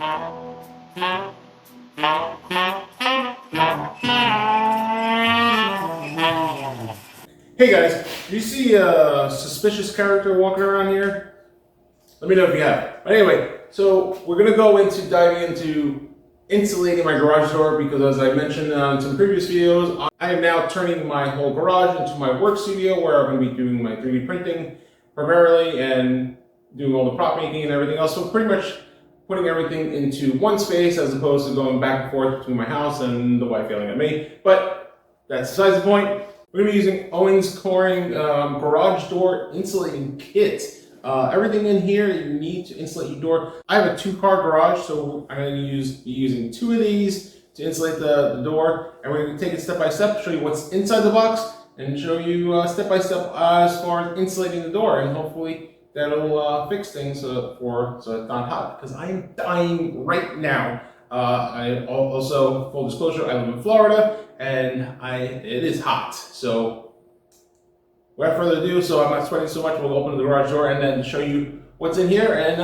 Hey guys, do you see a suspicious character walking around here? Let me know if you have. But anyway, so we're gonna go into diving into insulating my garage door because, as I mentioned on some previous videos, I am now turning my whole garage into my work studio where I'm gonna be doing my 3D printing primarily and doing all the prop making and everything else. So pretty much putting everything into one space as opposed to going back and forth between my house and the wife yelling at me. But that's besides the point. We're going to be using Owens Corning Garage Door Insulating Kit. Everything in here that you need to insulate your door. I have a 2-car garage, so I'm going to be using 2 of these to insulate the door. And we're going to take it step by step, show you what's inside the box, and show you step by step as far as insulating the door. And hopefully that'll fix things so it's not hot, because I am dying right now. I also, full disclosure, I live in Florida, and it is hot. So without further ado, so I'm not sweating so much, we'll open the garage door and then show you what's in here and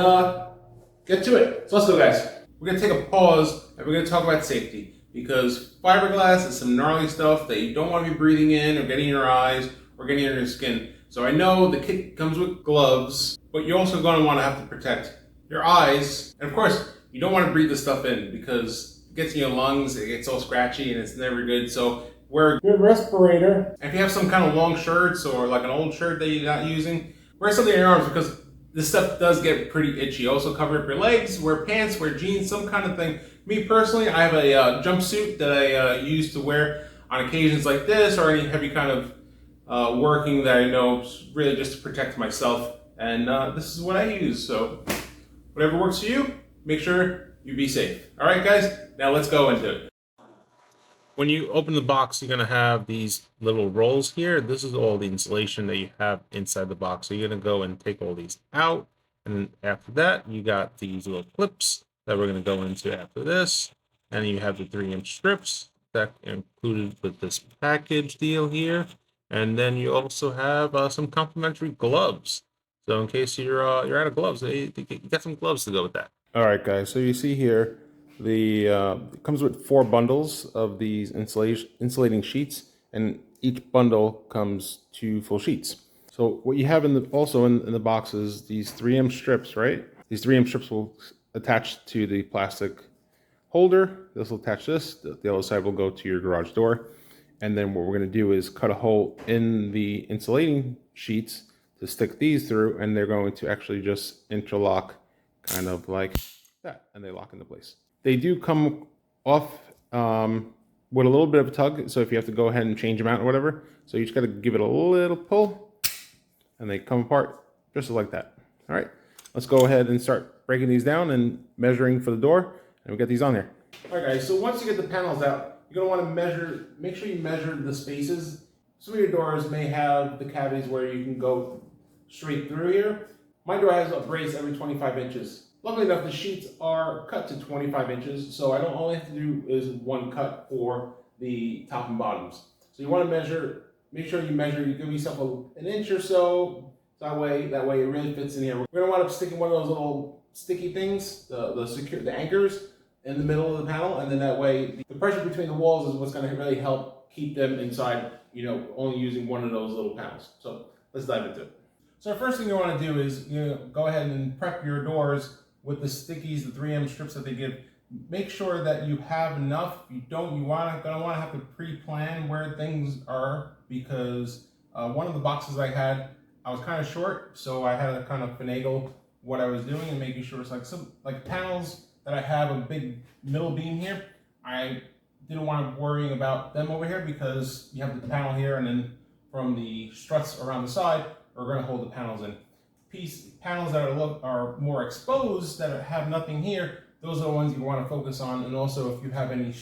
get to it. So let's go, guys. We're gonna take a pause and we're gonna talk about safety, because fiberglass is some gnarly stuff that you don't want to be breathing in or getting in your eyes or getting in your skin. So I know the kit comes with gloves, but you're also going to want to have to protect your eyes. And of course, you don't want to breathe this stuff in because it gets in your lungs, it gets all scratchy, and it's never good. So wear a good respirator. And if you have some kind of long shirts or like an old shirt that you're not using, wear something in your arms, because this stuff does get pretty itchy. Also cover up your legs, wear pants, wear jeans, some kind of thing. Me personally, I have a jumpsuit that I use to wear on occasions like this or any heavy kind of working that I know is really just to protect myself. And this is what I use. So whatever works for you, make sure you be safe. All right, guys, now let's go into it. When you open the box, you're going to have these little rolls here. This is all the insulation that you have inside the box. So you're going to go and take all these out. And after that, you got these little clips that we're going to go into after this. And you have the 3-inch strips that are included with this package deal here. And then you also have some complimentary gloves. So in case you're out of gloves, you got some gloves to go with that. All right, guys. So you see here, it comes with 4 bundles of these insulating sheets, and each bundle comes 2 full sheets. So what you have in the box is these 3M strips, right? These 3M strips will attach to the plastic holder. This will attach this. The other side will go to your garage door. And then what we're going to do is cut a hole in the insulating sheets to stick these through, and they're going to actually just interlock kind of like that, and they lock into place. They do come off with a little bit of a tug, so if you have to go ahead and change them out or whatever, so you just got to give it a little pull, and they come apart just like that. All right, let's go ahead and start breaking these down and measuring for the door, and we get these on there. All right, guys, so once you get the panels out, you're going to want to make sure you measure the spaces. Some of your doors may have the cavities where you can go straight through here. My door has a brace every 25 inches. Luckily enough, the sheets are cut to 25 inches, so I don't all I have to do is 1 cut for the top and bottoms. So you want to measure, make sure you measure, you give yourself an inch or so, that way it really fits in here. We're going to wind up sticking one of those little sticky things, the anchors, in the middle of the panel, and then that way the pressure between the walls is what's going to really help keep them inside, only using one of those little panels. So let's dive into it. So the first thing you want to do is go ahead and prep your doors with the stickies, the 3M strips that they give. Make sure that you have enough. You're gonna want to have to pre-plan where things are, because one of the boxes I had, I was kind of short, so I had to kind of finagle what I was doing and making sure it's like panels that I have a big middle beam here. I didn't want to worry about them over here, because you have the panel here, and then from the struts around the side are going to hold the panels in. Panels that are more exposed, that have nothing here, those are the ones you want to focus on. And also, if you have any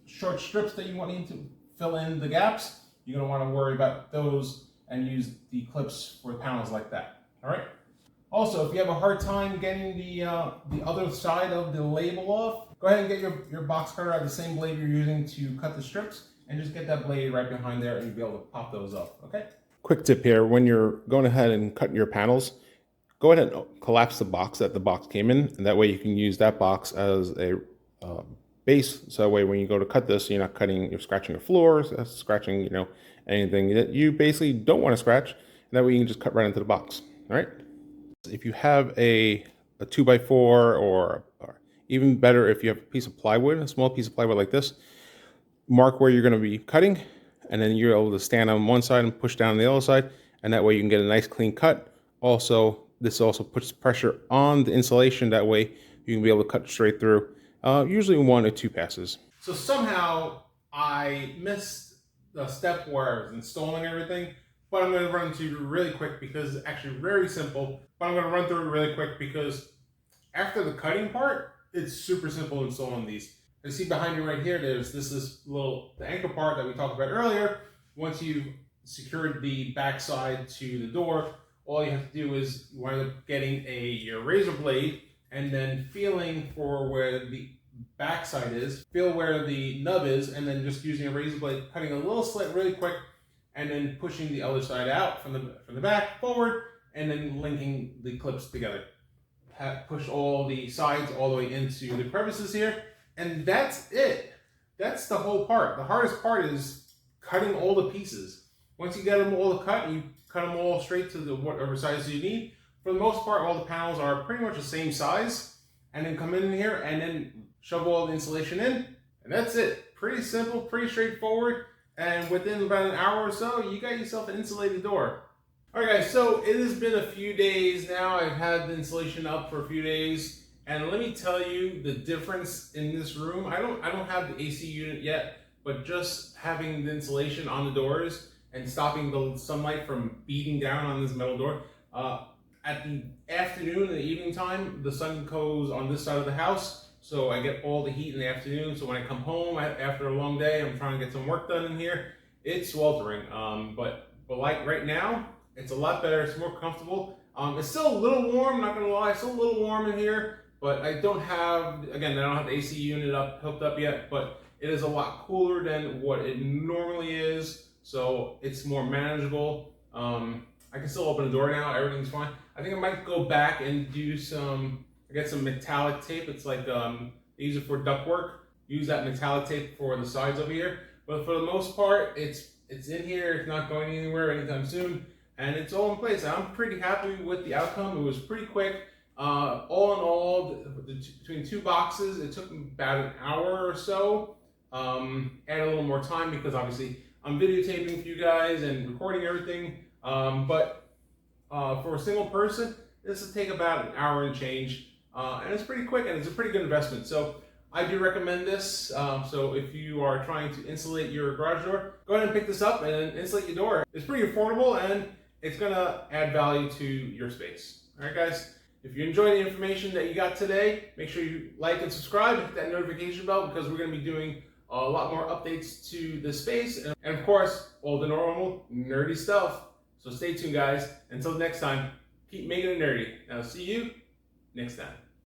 short strips that you want to fill in the gaps, you're going to want to worry about those and use the clips for panels like that. All right. Also, if you have a hard time getting the other side of the label off, go ahead and get your box cutter out, the same blade you're using to cut the strips, and just get that blade right behind there, and you'll be able to pop those up, okay? Quick tip here, when you're going ahead and cutting your panels, go ahead and collapse the box that the box came in, and that way you can use that box as a base. So that way when you go to cut this, you're not you're scratching the floors, scratching, anything that you basically don't want to scratch. And that way you can just cut right into the box. All right. If you have a 2x4 or even better, if you have a piece of plywood, a small piece of plywood like this, mark where you're going to be cutting, and then you're able to stand on one side and push down on the other side, and that way you can get a nice clean cut. Also, this also puts pressure on the insulation. That way you can be able to cut straight through, usually 1 or 2 passes. So somehow I missed the step where I was installing everything, but I'm going to run through really quick because it's actually very simple. But I'm going to run through it really quick because after the cutting part, it's super simple installing these. You see behind you right here, there's this the anchor part that we talked about earlier. Once you've secured the backside to the door, all you have to do is you wind up getting your razor blade and then feeling for where the backside is, feel where the nub is, and then just using a razor blade, cutting a little slit really quick, and then pushing the other side out from the back forward, and then linking the clips together. Push all the sides all the way into the crevices here, and that's it. That's the whole part. The hardest part is cutting all the pieces. Once you get them all cut, you cut them all straight to whatever size you need. For the most part, all the panels are pretty much the same size, and then come in here and then shove all the insulation in, and that's it. Pretty simple, pretty straightforward, and within about an hour or so, you got yourself an insulated door. All right, guys, so it has been a few days now. I've had the insulation up for a few days, and let me tell you the difference in this room. I don't have the AC unit yet, but just having the insulation on the doors and stopping the sunlight from beating down on this metal door. At the afternoon and the evening time, the sun goes on this side of the house, so I get all the heat in the afternoon. So when I come home after a long day, I'm trying to get some work done in here. It's sweltering, but like right now, it's a lot better. It's more comfortable. It's still a little warm, not gonna lie. It's still a little warm in here, but I don't have the AC unit hooked up yet, but it is a lot cooler than what it normally is, so it's more manageable. I can still open the door now, everything's fine. I think I might go back and do I get some metallic tape. It's like, they use it for duct work. Use that metallic tape for the sides over here. But for the most part, it's in here, it's not going anywhere anytime soon, and it's all in place. I'm pretty happy with the outcome. It was pretty quick. All in all, between 2 boxes, it took about an hour or so. Add a little more time because obviously I'm videotaping for you guys and recording everything. But for a single person, this will take about an hour and change. And it's pretty quick and it's a pretty good investment. So I do recommend this. So if you are trying to insulate your garage door, go ahead and pick this up and insulate your door. It's pretty affordable and it's gonna add value to your space. All right, guys. If you enjoyed the information that you got today, make sure you like and subscribe, hit that notification bell because we're going to be doing a lot more updates to the space and of course, all the normal nerdy stuff. So stay tuned, guys. Until next time, keep making it nerdy. I'll see you next time.